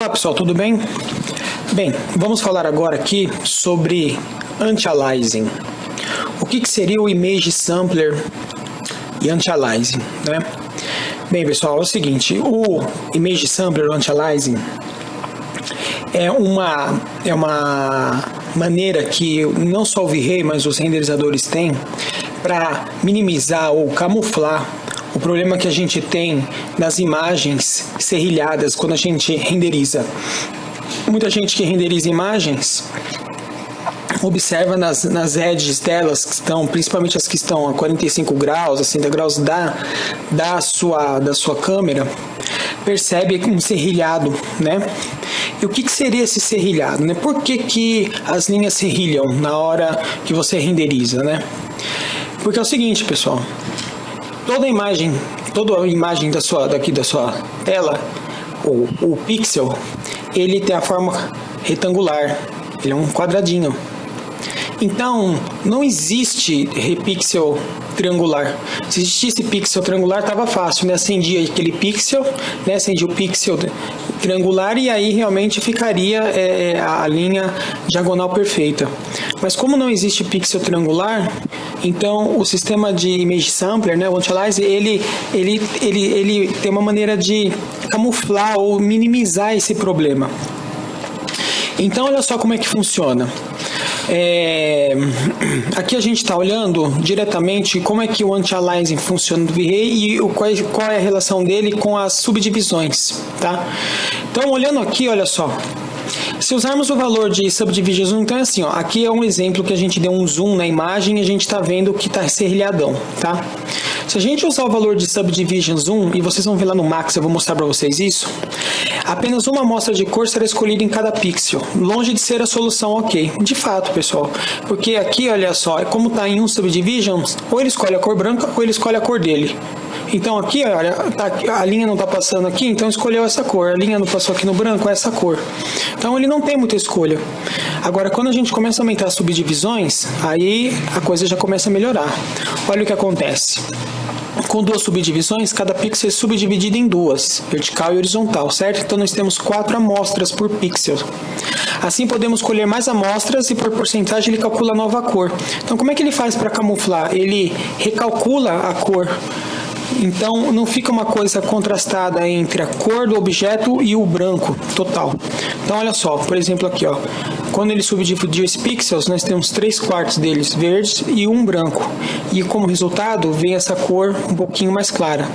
Olá pessoal, tudo bem? Bem, vamos falar agora aqui sobre anti-aliasing. O que seria o Image Sampler e anti-aliasing, né? Bem pessoal, é o seguinte, o Image Sampler ou anti-aliasing é uma maneira que não só o V-Ray, mas os renderizadores têm para minimizar ou camuflar o problema que a gente tem nas imagens serrilhadas quando a gente renderiza. Muita gente que renderiza imagens observa nas edges delas, que estão, principalmente as que estão a 45 graus, a 60 graus da sua câmera, percebe um serrilhado, né? E o que seria esse serrilhado, né? Por que as linhas serrilham na hora que você renderiza, né? Porque é o seguinte, pessoal, toda a imagem da sua tela, o pixel, ele tem a forma retangular, ele é um quadradinho. Então, não existe pixel triangular. Se existisse pixel triangular, estava fácil, né? Acendia aquele pixel, né? Acendia o pixel triangular e aí realmente ficaria a linha diagonal perfeita. Mas como não existe pixel triangular, então o sistema de Image Sampler, né, o Anti-Aliasing, ele tem uma maneira de camuflar ou minimizar esse problema. Então, olha só como é que funciona. Aqui a gente está olhando diretamente como é que o anti-aliasing funciona do V-Ray e qual é a relação dele com as subdivisões, tá? Então, olhando aqui, olha só, se usarmos o valor de subdivisions, então é assim, ó, aqui é um exemplo que a gente deu um zoom na imagem e a gente está vendo que está serrilhadão, tá? Se a gente usar o valor de subdivisions 1, e vocês vão ver lá no Max, eu vou mostrar para vocês isso, apenas uma amostra de cor será escolhida em cada pixel, longe de ser a solução ok. De fato, pessoal, porque aqui, olha só, como está em um subdivisions, ou ele escolhe a cor branca ou ele escolhe a cor dele. Então aqui, olha, a linha não está passando aqui, então escolheu essa cor. A linha não passou aqui no branco, é essa cor. Então ele não tem muita escolha. Agora, quando a gente começa a aumentar as subdivisões, aí a coisa já começa a melhorar. Olha o que acontece. Com duas subdivisões, cada pixel é subdividido em duas, vertical e horizontal, certo? Então nós temos 4 amostras por pixel. Assim podemos escolher mais amostras e por porcentagem ele calcula a nova cor. Então como é que ele faz para camuflar? Ele recalcula a cor. Então não fica uma coisa contrastada entre a cor do objeto e o branco total. Então olha só, por exemplo aqui, ó, quando ele subdividiu esses pixels, nós temos 3/4 deles verdes e um branco. E como resultado vem essa cor um pouquinho mais clara.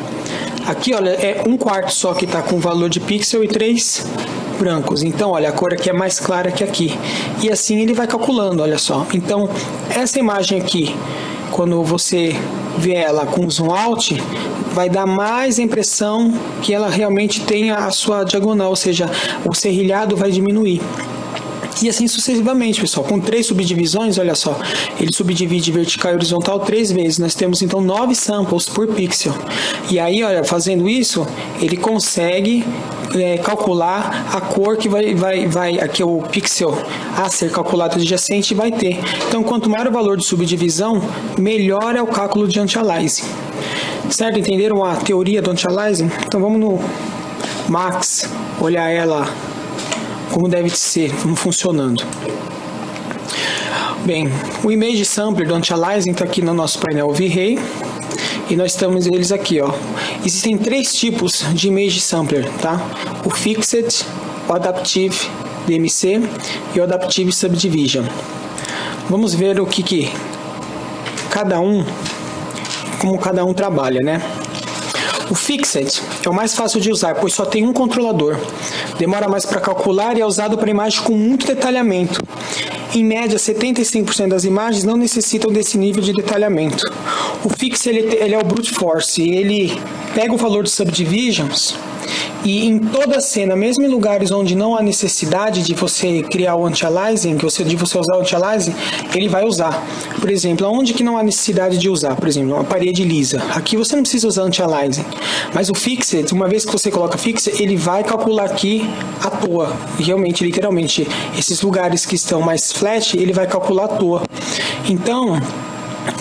Aqui, olha, é 1/4 só que está com valor de pixel e 3 brancos. Então, olha, a cor aqui é mais clara que aqui. E assim ele vai calculando, olha só. Então, essa imagem aqui, quando você vê ela com zoom out, vai dar mais a impressão que ela realmente tenha a sua diagonal, ou seja, o serrilhado vai diminuir. E assim sucessivamente, pessoal. Com 3 subdivisões, olha só, ele subdivide vertical e horizontal 3 vezes. Nós temos então 9 samples por pixel. E aí, olha, fazendo isso, ele consegue calcular a cor que vai aqui o pixel a ser calculado adjacente vai ter. Então, quanto maior o valor de subdivisão, melhor é o cálculo de anti-aliasing. Certo? Entenderam a teoria do anti-aliasing? Então, vamos no Max olhar ela como deve ser, funcionando. Bem, o Image Sampler do Anti-Aliasing está aqui no nosso painel V-Ray e nós temos eles aqui, ó. Existem 3 tipos de Image Sampler, tá? O Fixed, o Adaptive DMC e o Adaptive Subdivision. Vamos ver o que como cada um trabalha, né? O Fixed é o mais fácil de usar, pois só tem um controlador. Demora mais para calcular e é usado para imagens com muito detalhamento. Em média, 75% das imagens não necessitam desse nível de detalhamento. O Fixed ele é o brute force, ele pega o valor de subdivisions e em toda a cena, mesmo em lugares onde não há necessidade de você criar o anti-aliasing, de você usar o anti-aliasing, ele vai usar. Por exemplo, onde que não há necessidade de usar? Por exemplo, uma parede lisa. Aqui você não precisa usar anti-aliasing. Mas o Fixed, uma vez que você coloca Fixed, ele vai calcular aqui à toa. Realmente, literalmente, esses lugares que estão mais flat, ele vai calcular à toa. Então,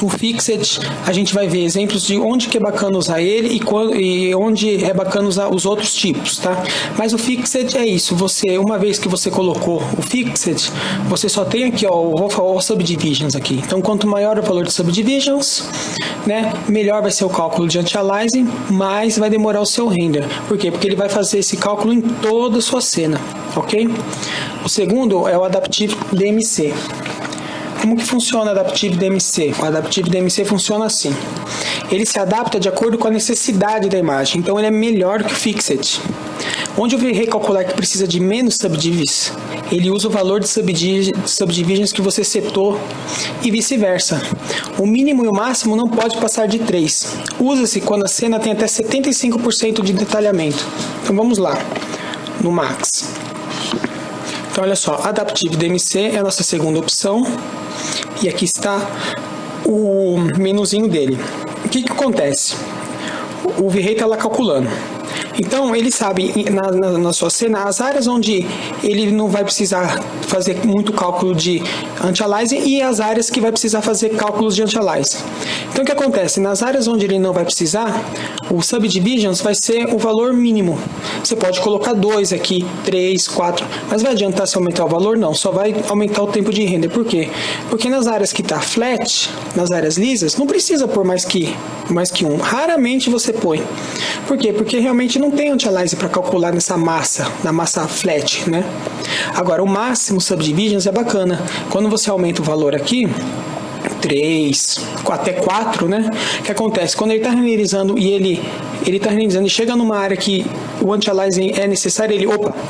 O Fixed, a gente vai ver exemplos de onde que é bacana usar ele e onde é bacana usar os outros tipos, tá? Mas o Fixed é isso, uma vez que você colocou o Fixed, você só tem aqui, ó, vou falar os Subdivisions aqui. Então, quanto maior o valor de Subdivisions, né, melhor vai ser o cálculo de Anti-Aliasing, mais vai demorar o seu render. Por quê? Porque ele vai fazer esse cálculo em toda a sua cena, ok? O segundo é o Adaptive DMC. Como que funciona o Adaptive DMC? O Adaptive DMC funciona assim. Ele se adapta de acordo com a necessidade da imagem, então ele é melhor que o Fixed. Onde eu vou recalcular que precisa de menos subdivisions, ele usa o valor de subdivisions que você setou e vice-versa. O mínimo e o máximo não pode passar de 3. Usa-se quando a cena tem até 75% de detalhamento. Então vamos lá, no Max. Então olha só, Adaptive DMC é a nossa segunda opção. E aqui está o menuzinho dele. O que acontece? O V-Ray está lá calculando. Então, ele sabe na sua cena as áreas onde ele não vai precisar fazer muito cálculo de anti-aliasing e as áreas que vai precisar fazer cálculos de anti-aliasing. Então, o que acontece? Nas áreas onde ele não vai precisar, o subdivisions vai ser o valor mínimo. Você pode colocar 2 aqui, 3, 4, mas vai adiantar se aumentar o valor? Não, só vai aumentar o tempo de render. Por quê? Porque nas áreas que está flat, nas áreas lisas, não precisa pôr mais que 1. Raramente você põe. Por quê? Porque realmente não tem anti-aliasing para calcular nessa massa, na massa flat, né? Agora, o máximo subdivisions é bacana. Quando você aumenta o valor aqui, 3, até 4, né? O que acontece? Quando ele está renderizando e ele está renderizando e chega numa área que o anti-aliasing é necessário,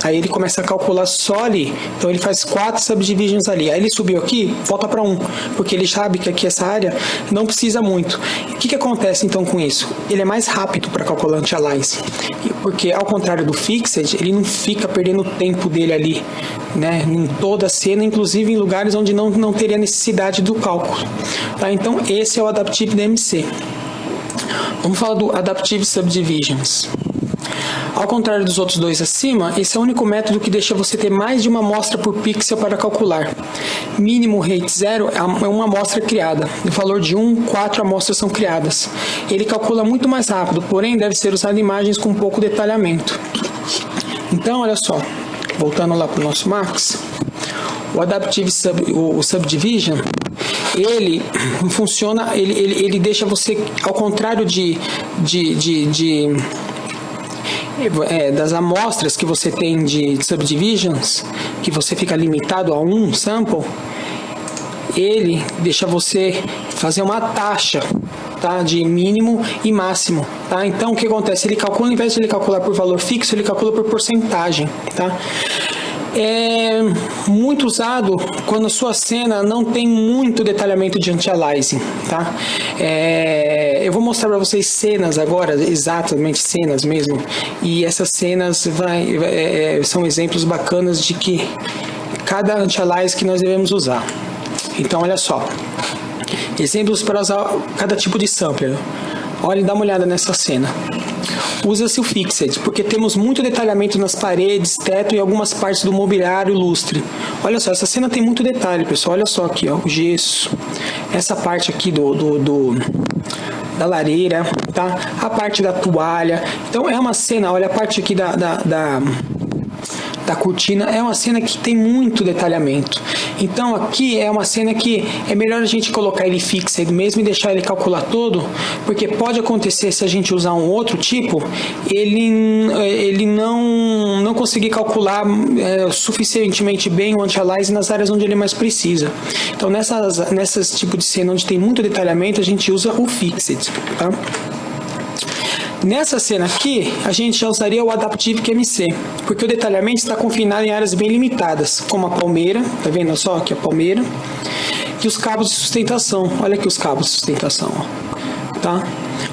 aí ele começa a calcular só ali. Então ele faz 4 subdivisions ali. Aí ele subiu aqui, volta para 1, porque ele sabe que aqui essa área não precisa muito. O que acontece então com isso? Ele é mais rápido para calcular anti-aliasing, porque ao contrário do Fixed, ele não fica perdendo o tempo dele ali, né? Em toda a cena, inclusive em lugares onde não teria necessidade do cálculo. Tá? Então esse é o Adaptive DMC. Vamos falar do Adaptive Subdivisions. Ao contrário dos outros dois acima, esse é o único método que deixa você ter mais de uma amostra por pixel para calcular. Mínimo rate 0 é uma amostra criada. No valor de 1, 4 amostras são criadas. Ele calcula muito mais rápido, porém deve ser usado em imagens com pouco detalhamento. Então, olha só, voltando lá para o nosso Max, o Adaptive Subdivision, ele funciona, ele deixa você, ao contrário das amostras que você tem de subdivisions, que você fica limitado a um sample, ele deixa você fazer uma taxa, tá, de mínimo e máximo, tá? Então o que acontece? Ele calcula, ao invés de ele calcular por valor fixo, ele calcula por porcentagem, tá? É muito usado quando a sua cena não tem muito detalhamento de anti-aliasing, tá? Eu vou mostrar para vocês cenas agora, exatamente cenas mesmo, e essas cenas são exemplos bacanas de que cada anti-aliasing que nós devemos usar. Então, olha só, exemplos para usar cada tipo de sampler. Olha, dá uma olhada nessa cena. Usa-se o Fixed, porque temos muito detalhamento nas paredes, teto e algumas partes do mobiliário lustre. Olha só, essa cena tem muito detalhe, pessoal. Olha só aqui, ó, o gesso. Essa parte aqui da lareira, tá? A parte da toalha. Então é uma cena, olha a parte aqui da cortina, é uma cena que tem muito detalhamento. Então aqui é uma cena que é melhor a gente colocar ele fixed mesmo e deixar ele calcular todo, porque pode acontecer, se a gente usar um outro tipo, ele não conseguir calcular suficientemente bem o anti-aliasing nas áreas onde ele mais precisa. Então nessas tipo de cena onde tem muito detalhamento, a gente usa o fixed, tá? Nessa cena aqui, a gente já usaria o Adaptive QMC, porque o detalhamento está confinado em áreas bem limitadas, como a palmeira, tá vendo só aqui a palmeira, e os cabos de sustentação. Olha aqui os cabos de sustentação, ó, tá?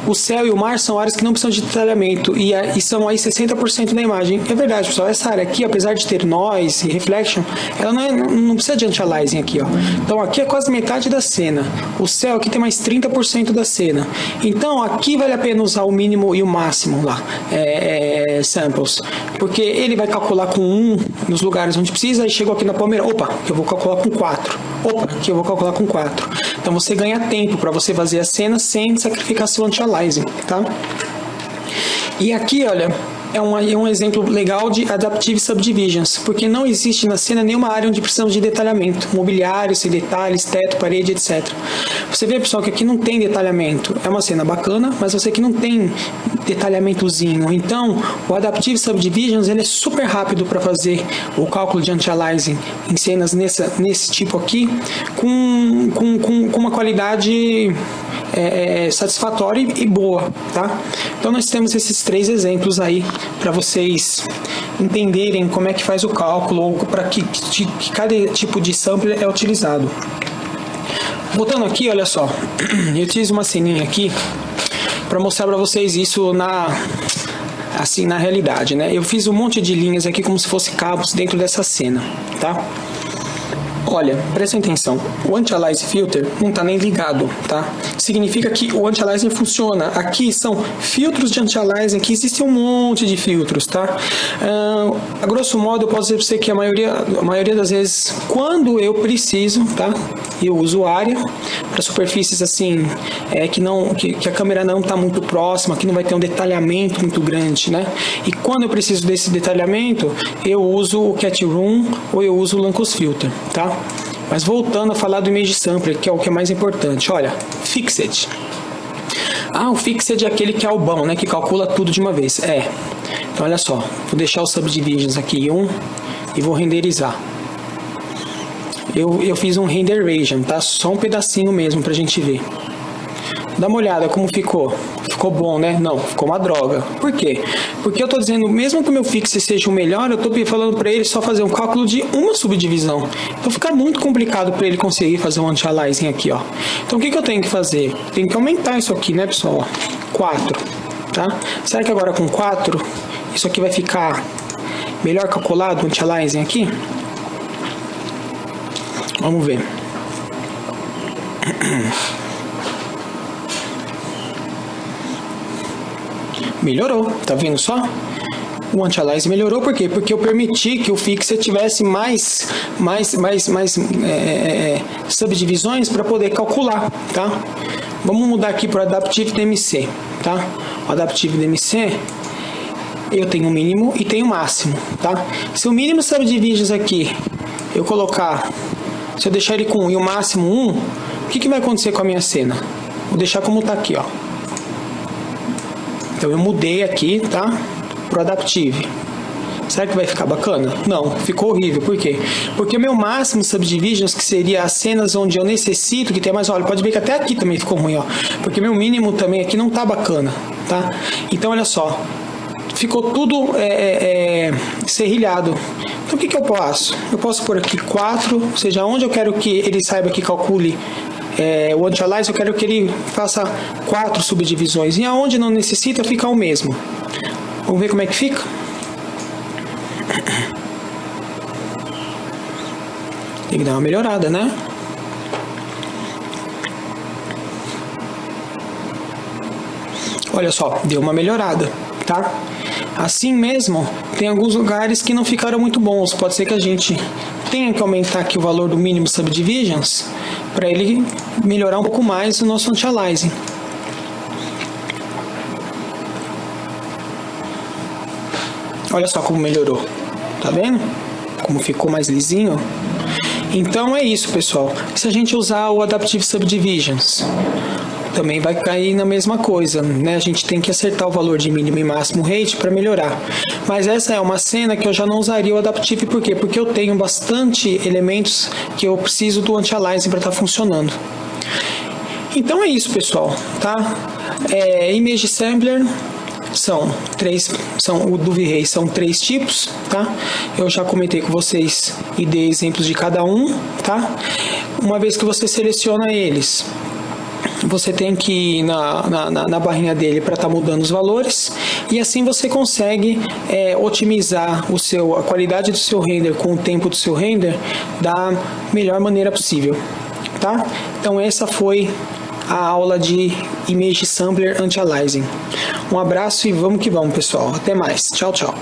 O céu e o mar são áreas que não precisam de detalhamento e são aí 60% da imagem. É verdade, pessoal, essa área aqui, apesar de ter noise e reflection, ela não precisa de anti-aliasing aqui, ó. Então aqui é quase metade da cena. O céu aqui tem mais 30% da cena. Então aqui vale a pena usar o mínimo e o máximo lá, samples, porque ele vai calcular com 1 nos lugares onde precisa, e chegou aqui na palmeira, opa, eu vou calcular com 4. Opa, aqui eu vou calcular com 4. Então você ganha tempo para você fazer a cena sem sacrificar seu anti-aliasing, tá? E aqui, olha, é um exemplo legal de Adaptive Subdivisions, porque não existe na cena nenhuma área onde precisamos de detalhamento, mobiliário, sem detalhes, teto, parede, etc. Você vê, pessoal, que aqui não tem detalhamento. É uma cena bacana, mas você aqui não tem detalhamentozinho. Então, o Adaptive Subdivisions ele é super rápido para fazer o cálculo de anti-aliasing em cenas nesse tipo aqui, com uma qualidade satisfatória e boa, tá? Então nós temos esses 3 exemplos aí para vocês entenderem como é que faz o cálculo ou para que cada tipo de sampler é utilizado. Voltando aqui, olha só, eu fiz uma ceninha aqui para mostrar para vocês isso na realidade, né? Eu fiz um monte de linhas aqui como se fosse cabos dentro dessa cena, tá? Olha, prestem atenção, o Anti-Aliasing Filter não está nem ligado, tá? Significa que o Anti-Aliasing funciona. Aqui são filtros de Anti-Aliasing, aqui existe um monte de filtros, tá? A grosso modo, eu posso dizer para você que a maioria das vezes, quando eu preciso, tá? Eu uso área para superfícies assim, que a câmera não está muito próxima, que não vai ter um detalhamento muito grande, né? E quando eu preciso desse detalhamento, eu uso o Cat Room ou eu uso o Lanczos Filter, tá? Mas voltando a falar do Image Sampler, que é o que é mais importante, olha, Fixed. O Fixed é aquele que é o bom, né, que calcula tudo de uma vez. Então olha só, vou deixar os Subdivisions aqui em 1 e vou renderizar. Eu fiz um Render Region, tá? Só um pedacinho mesmo pra gente ver. Dá uma olhada como ficou. Ficou bom, né? Não, ficou uma droga. Por quê? Porque eu tô dizendo, mesmo que o meu Fixed seja o melhor, eu tô falando para ele só fazer um cálculo de uma subdivisão. Então fica muito complicado para ele conseguir fazer um anti-aliasing aqui, ó. Então o que eu tenho que fazer? Tenho que aumentar isso aqui, né, pessoal? 4, tá? Será que agora com 4 isso aqui vai ficar melhor calculado o anti-aliasing aqui? Vamos ver. Melhorou, tá vendo só? O anti-aliasing melhorou, por quê? Porque eu permiti que o Fixed tivesse mais subdivisões para poder calcular, tá? Vamos mudar aqui para o Adaptive DMC, tá? O Adaptive DMC, eu tenho o mínimo e tenho o máximo, tá? Se o mínimo subdivisions aqui, eu colocar, se eu deixar ele com 1 e o máximo 1, o que vai acontecer com a minha cena? Vou deixar como tá aqui, ó. Então eu mudei aqui, tá? Pro Adaptive. Será que vai ficar bacana? Não, ficou horrível. Por quê? Porque o meu máximo Subdivisions, que seria as cenas onde eu necessito que tenha mais... Olha, pode ver que até aqui também ficou ruim, ó. Porque meu mínimo também aqui não tá bacana, tá? Então, olha só. Ficou tudo serrilhado. Então, o que eu faço? Eu posso pôr aqui 4, ou seja, onde eu quero que ele saiba que calcule o anti-aliasing, eu quero que ele faça 4 subdivisões. E aonde não necessita, fica o mesmo. Vamos ver como é que fica? Tem que dar uma melhorada, né? Olha só, deu uma melhorada, tá? Assim mesmo, tem alguns lugares que não ficaram muito bons. Pode ser que a gente tenha que aumentar aqui o valor do mínimo subdivisions para ele melhorar um pouco mais o nosso anti-aliasing. Olha só como melhorou, tá vendo? Como ficou mais lisinho. Então é isso, pessoal. Se a gente usar o Adaptive Subdivisions, também vai cair na mesma coisa, né? A gente tem que acertar o valor de mínimo e máximo rate para melhorar. Mas essa é uma cena que eu já não usaria o Adaptive, por quê? Porque eu tenho bastante elementos que eu preciso do anti-aliasing para estar funcionando. Então é isso, pessoal, tá? Image Sampler o do V-Ray são 3 tipos, tá? Eu já comentei com vocês e dei exemplos de cada um, tá? Uma vez que você seleciona eles, você tem que ir na barrinha dele para estar mudando os valores, e assim você consegue otimizar a qualidade do seu render com o tempo do seu render da melhor maneira possível, tá? Então essa foi a aula de Image Sampler Anti-Aliasing. Um abraço e vamos que vamos, pessoal. Até mais. Tchau, tchau.